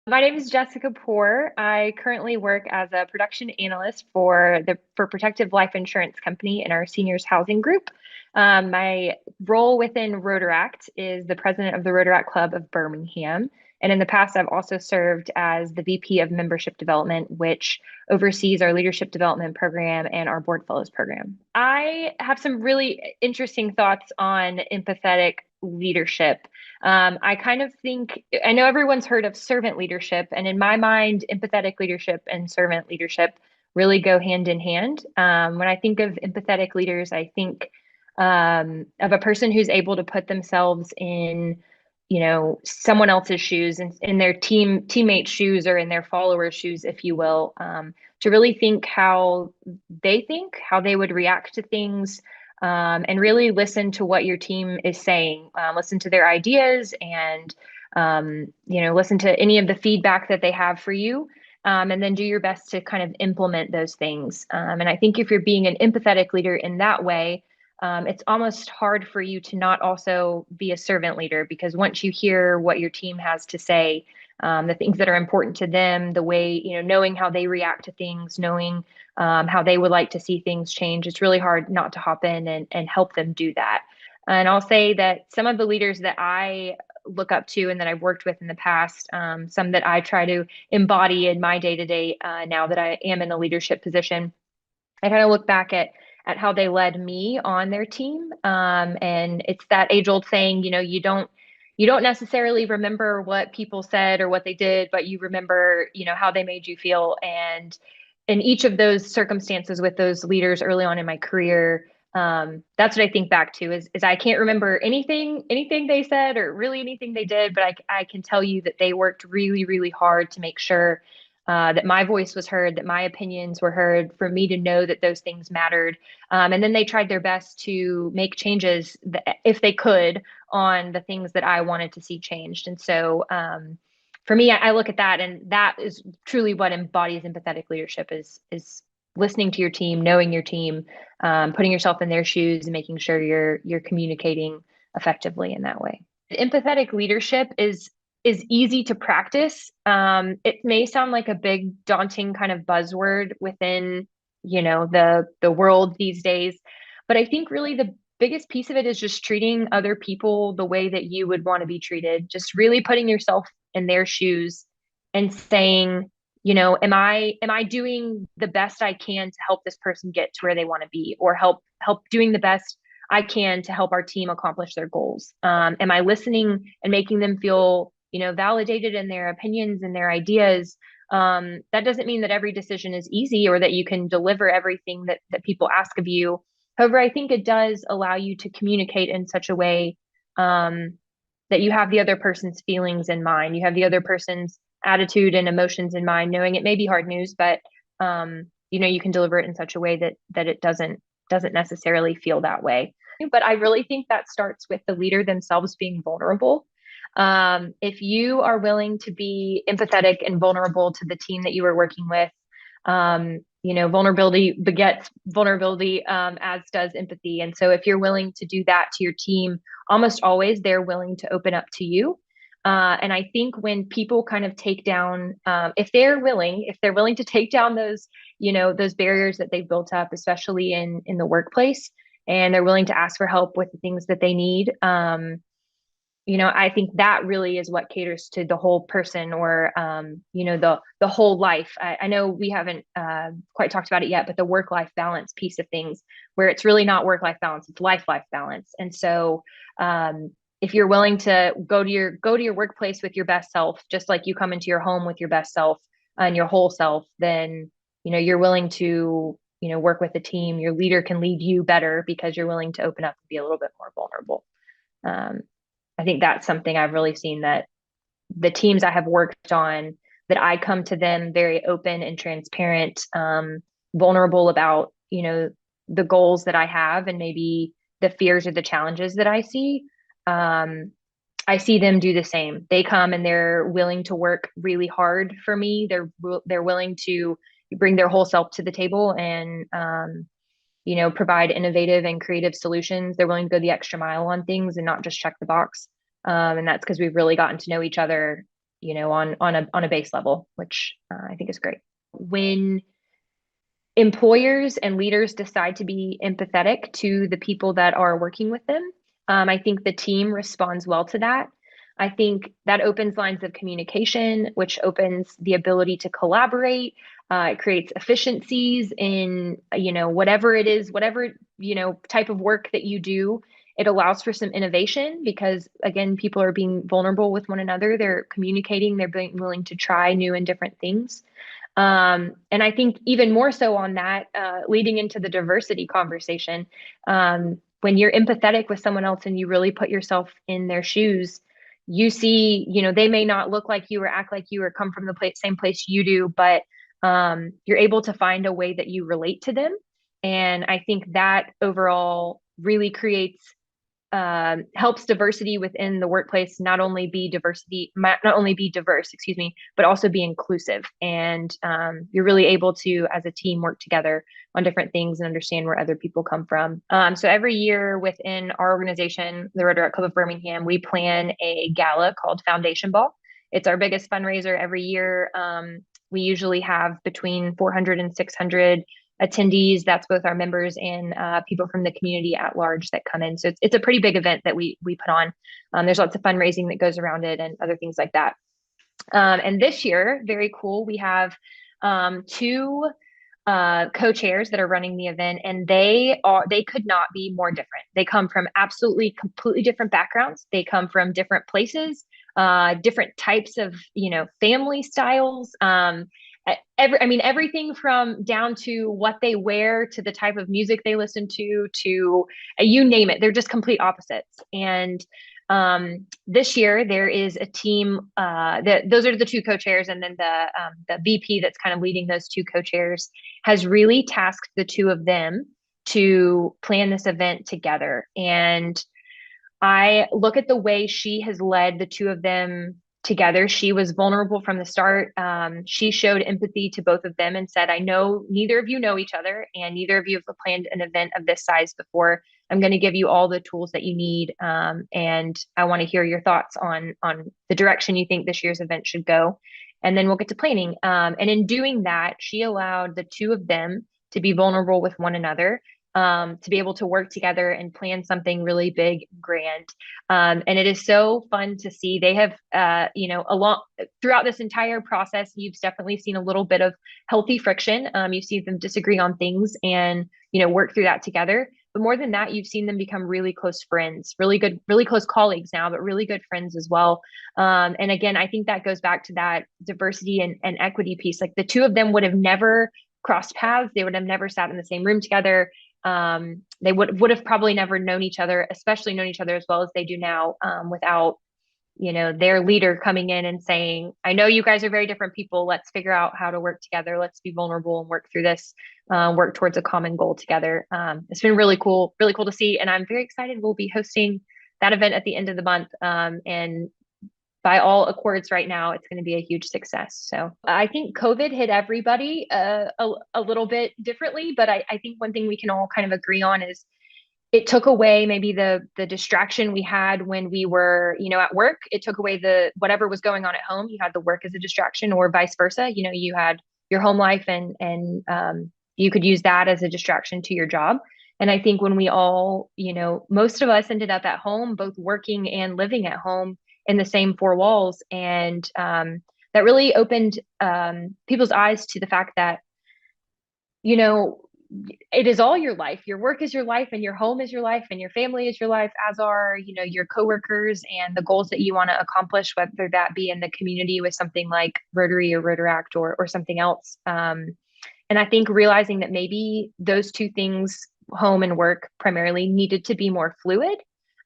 My name is Jessica Poor. I currently work as a production analyst for Protective Life Insurance Company in our seniors housing group. My role within Rotaract is the president of the Rotaract Club of Birmingham. And in the past, I've also served as the VP of Membership Development, which oversees our leadership development program and our board fellows program. I have some really interesting thoughts on empathetic leadership. I kind of think, I know everyone's heard of servant leadership, and in my mind, empathetic leadership and servant leadership really go hand in hand. When I think of empathetic leaders, I think of a person who's able to put themselves in, someone else's shoes and in their teammates' shoes or in their followers' shoes, if you will, to really think how how they would react to things, and really listen to what your team is saying, listen to their ideas, and listen to any of the feedback that they have for you, and then do your best to kind of implement those things. And I think if you're being an empathetic leader in that way, it's almost hard for you to not also be a servant leader, because once you hear what your team has to say, the things that are important to them, the way, knowing how they react to things, knowing how they would like to see things change, it's really hard not to hop in and help them do that. And I'll say that some of the leaders that I look up to and that I've worked with in the past, some that I try to embody in my day to day now that I am in a leadership position, I kind of look back at how they led me on their team. And it's that age old saying, you don't necessarily remember what people said or what they did, but you remember, how they made you feel. And in each of those circumstances with those leaders early on in my career, that's what I think back to is I can't remember anything they said or really anything they did, but I can tell you that they worked really, really hard to make sure that my voice was heard, that my opinions were heard, for me to know that those things mattered. And then they tried their best to make changes if they could on the things that I wanted to see changed. And so for me, I look at that, and that is truly what embodies empathetic leadership is listening to your team, knowing your team, putting yourself in their shoes, and making sure you're communicating effectively in that way. Empathetic leadership is easy to practice. It may sound like a big, daunting kind of buzzword within, the world these days, but I think really the biggest piece of it is just treating other people the way that you would want to be treated. Just really putting yourself in their shoes and saying, am I doing the best I can to help this person get to where they want to be, or help doing the best I can to help our team accomplish their goals? Am I listening and making them feel, validated in their opinions and their ideas? That doesn't mean that every decision is easy or that you can deliver everything that people ask of you. However, I think it does allow you to communicate in such a way that you have the other person's feelings in mind. You have the other person's attitude and emotions in mind, knowing it may be hard news, but you can deliver it in such a way that it doesn't necessarily feel that way. But I really think that starts with the leader themselves being vulnerable. If you are willing to be empathetic and vulnerable to the team that you are working with, vulnerability begets vulnerability, as does empathy. And so if you're willing to do that to your team, almost always they're willing to open up to you. And I think when people kind of take down, if they're willing to take down those barriers that they've built up, especially in the workplace, and they're willing to ask for help with the things that they need, I think that really is what caters to the whole person, or the whole life. I know we haven't quite talked about it yet, but the work-life balance piece of things, where it's really not work-life balance, it's life balance. And so if you're willing to go to your workplace with your best self, just like you come into your home with your best self and your whole self, then you're willing to work with a team. Your leader can lead you better because you're willing to open up and be a little bit more vulnerable. I think that's something I've really seen, that the teams I have worked on, that I come to them very open and transparent, vulnerable about, the goals that I have and maybe the fears or the challenges that I see. I see them do the same. They come and they're willing to work really hard for me. They're willing to bring their whole self to the table and provide innovative and creative solutions. They're willing to go the extra mile on things and not just check the box. And that's because we've really gotten to know each other on a base level, which I think is great. When employers and leaders decide to be empathetic to the people that are working with them, I think the team responds well to that. I think that opens lines of communication, which opens the ability to collaborate. It creates efficiencies in, whatever it is, whatever, type of work that you do. It allows for some innovation because, again, people are being vulnerable with one another. They're communicating, they're being willing to try new and different things. And I think even more so on that, leading into the diversity conversation, when you're empathetic with someone else and you really put yourself in their shoes, you see, they may not look like you or act like you or come from the same place you do, but you're able to find a way that you relate to them. And I think that overall really creates helps diversity within the workplace not only be diverse, excuse me, but also be inclusive. And you're really able to, as a team, work together on different things and understand where other people come from. So every year within our organization, the Rotary Club of Birmingham, we plan a gala called Foundation Ball. It's our biggest fundraiser every year. We usually have between 400 and 600 attendees. That's both our members and people from the community at large that come in. So it's a pretty big event that we put on. There's lots of fundraising that goes around it and other things like that. And this year, very cool, we have two co-chairs that are running the event, and they could not be more different. They come from completely different backgrounds. They come from different places, different types of family styles. Everything from down to what they wear to the type of music they listen to you name it. They're just complete opposites. And this year there is a team those are the two co-chairs, and then the VP that's kind of leading those two co-chairs has really tasked the two of them to plan this event together. And I look at the way she has led the two of them together. She was vulnerable from the start. She showed empathy to both of them and said, I know neither of you know each other and neither of you have planned an event of this size before. I'm going to give you all the tools that you need. And I want to hear your thoughts on the direction you think this year's event should go. And then we'll get to planning. And in doing that, she allowed the two of them to be vulnerable with one another, to be able to work together and plan something really big and grand. And it is so fun to see. They have, throughout this entire process, you've definitely seen a little bit of healthy friction. You see them disagree on things and, work through that together. But more than that, you've seen them become really close friends, really close colleagues now, but really good friends as well. And again, I think that goes back to that diversity and equity piece. Like the two of them would have never crossed paths. They would have never sat in the same room together. They would have probably never known each other, especially known each other as well as they do now, without their leader coming in and saying, I know you guys are very different people. Let's figure out how to work together. Let's be vulnerable and work through this, work towards a common goal together. It's been really cool to see. And I'm very excited. We'll be hosting that event at the end of the month. And by all accords right now, it's going to be a huge success. So I think COVID hit everybody a little bit differently, but I think one thing we can all kind of agree on is it took away maybe the distraction we had when we were, at work. It took away whatever was going on at home. You had the work as a distraction, or vice versa. You had your home life and you could use that as a distraction to your job. And I think when we all, most of us ended up at home, both working and living at home in the same four walls. And that really opened people's eyes to the fact that, it is all your life. Your work is your life, and your home is your life, and your family is your life, as are, your coworkers and the goals that you want to accomplish, whether that be in the community with something like Rotary or Rotaract or something else. And I think realizing that maybe those two things, home and work primarily, needed to be more fluid.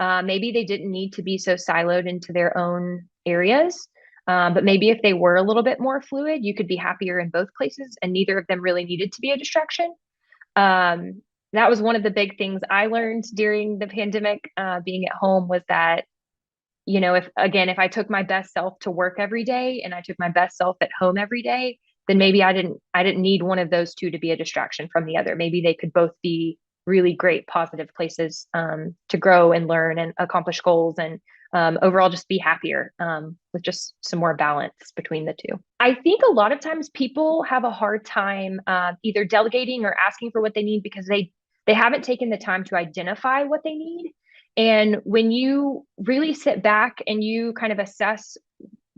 Maybe they didn't need to be so siloed into their own areas. But maybe if they were a little bit more fluid, you could be happier in both places, and neither of them really needed to be a distraction. That was one of the big things I learned during the pandemic, being at home, was that, if I took my best self to work every day and I took my best self at home every day, then maybe I didn't need one of those two to be a distraction from the other. Maybe they could both be really great positive places to grow and learn and accomplish goals and overall just be happier with just some more balance between the two. I think a lot of times people have a hard time either delegating or asking for what they need because they haven't taken the time to identify what they need. And when you really sit back and you kind of assess,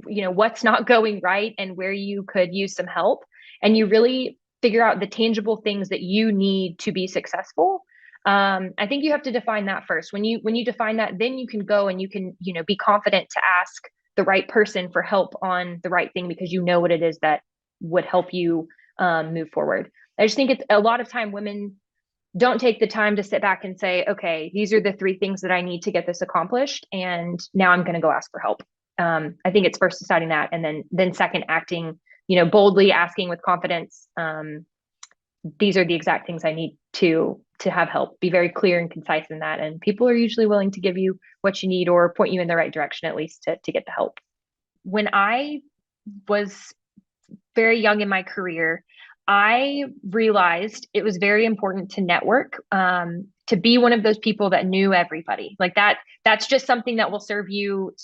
what's not going right and where you could use some help, and you really figure out the tangible things that you need to be successful. I think you have to define that first. When you define that, then you can go and you can, be confident to ask the right person for help on the right thing because you know what it is that would help you move forward. I just think it's a lot of time women don't take the time to sit back and say, okay, these are the three things that I need to get this accomplished, and now I'm going to go ask for help. I think it's first deciding that, and then second, acting, boldly, asking with confidence. These are the exact things I need to have help. Be very clear and concise in that, and people are usually willing to give you what you need or point you in the right direction at least to get the help. When I was very young in my career, I realized it was very important to network, to be one of those people that knew everybody. Like that's just something that will serve you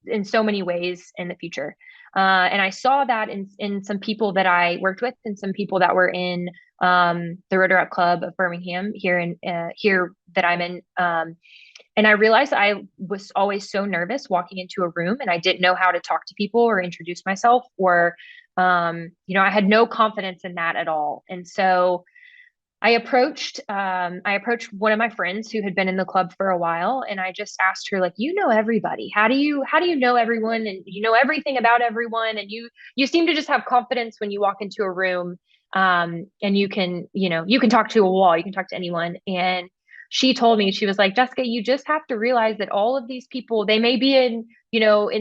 in so many ways in the future. And I saw that in some people that I worked with and some people that were in the Rotary Club of Birmingham here that I'm in. And I realized I was always so nervous walking into a room and I didn't know how to talk to people or introduce myself or, I had no confidence in that at all. And so I approached one of my friends who had been in the club for a while, and I just asked her, like, you know everybody. How do you know everyone, and you know everything about everyone, and you seem to just have confidence when you walk into a room, and you can talk to a wall, you can talk to anyone. And she told me, she was like, Jessica, you just have to realize that all of these people, they may be in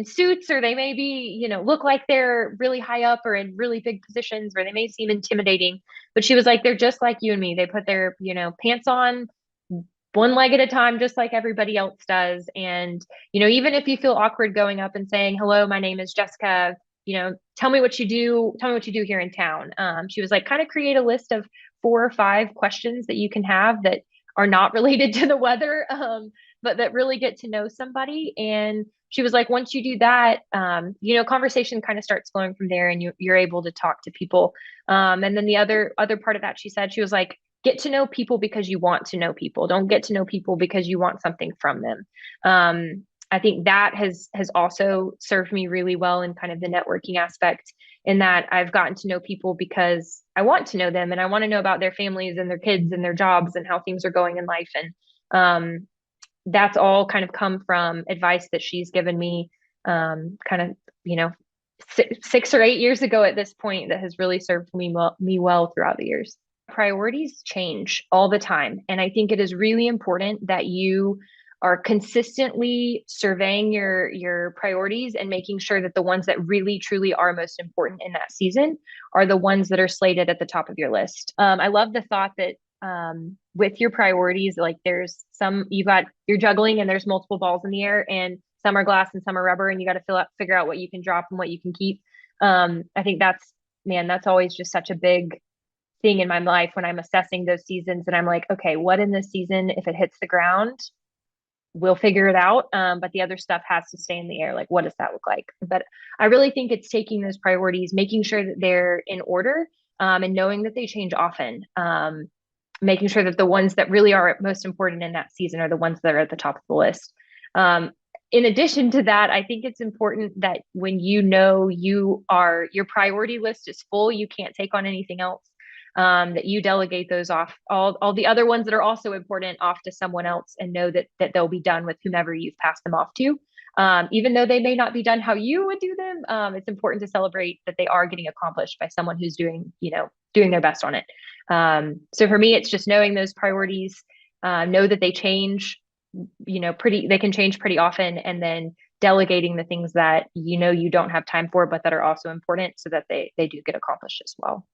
suits, or they may be, look like they're really high up or in really big positions, or they may seem intimidating, but she was like, they're just like you and me. They put their, pants on one leg at a time, just like everybody else does. And, even if you feel awkward going up and saying, hello, my name is Jessica, tell me what you do. Tell me what you do here in town. She was like, kind of create a list of 4 or 5 questions that you can have that are not related to the weather, but that really get to know somebody. And she was like, once you do that, conversation kind of starts flowing from there, and you're able to talk to people. And then the other part of that, she said, she was like, get to know people because you want to know people. Don't get to know people because you want something from them. I think that has also served me really well in kind of the networking aspect, in that I've gotten to know people because I want to know them and I want to know about their families and their kids and their jobs and how things are going in life. And that's all kind of come from advice that she's given me, kind of, 6 or 8 years ago at this point, that has really served me well throughout the years. Priorities change all the time. And I think it is really important that you are consistently surveying your priorities and making sure that the ones that really truly are most important in that season are the ones that are slated at the top of your list. I love the thought that with your priorities, like you're juggling and there's multiple balls in the air, and some are glass and some are rubber, and you got to figure out what you can drop and what you can keep. I think that's always just such a big thing in my life when I'm assessing those seasons, and I'm like, okay, what in this season, if it hits the ground, we'll figure it out. But the other stuff has to stay in the air. Like, what does that look like? But I really think it's taking those priorities, making sure that they're in order, and knowing that they change often. Making sure that the ones that really are most important in that season are the ones that are at the top of the list. In addition to that, I think it's important that when your priority list is full, you can't take on anything else, that you delegate those off, all the other ones that are also important, off to someone else, and know that they'll be done with whomever you've passed them off to. Even though they may not be done how you would do them, it's important to celebrate that they are getting accomplished by someone who's doing their best on it. So for me, it's just knowing those priorities, know that they change, they can change pretty often, and then delegating the things that you don't have time for, but that are also important, so that they do get accomplished as well.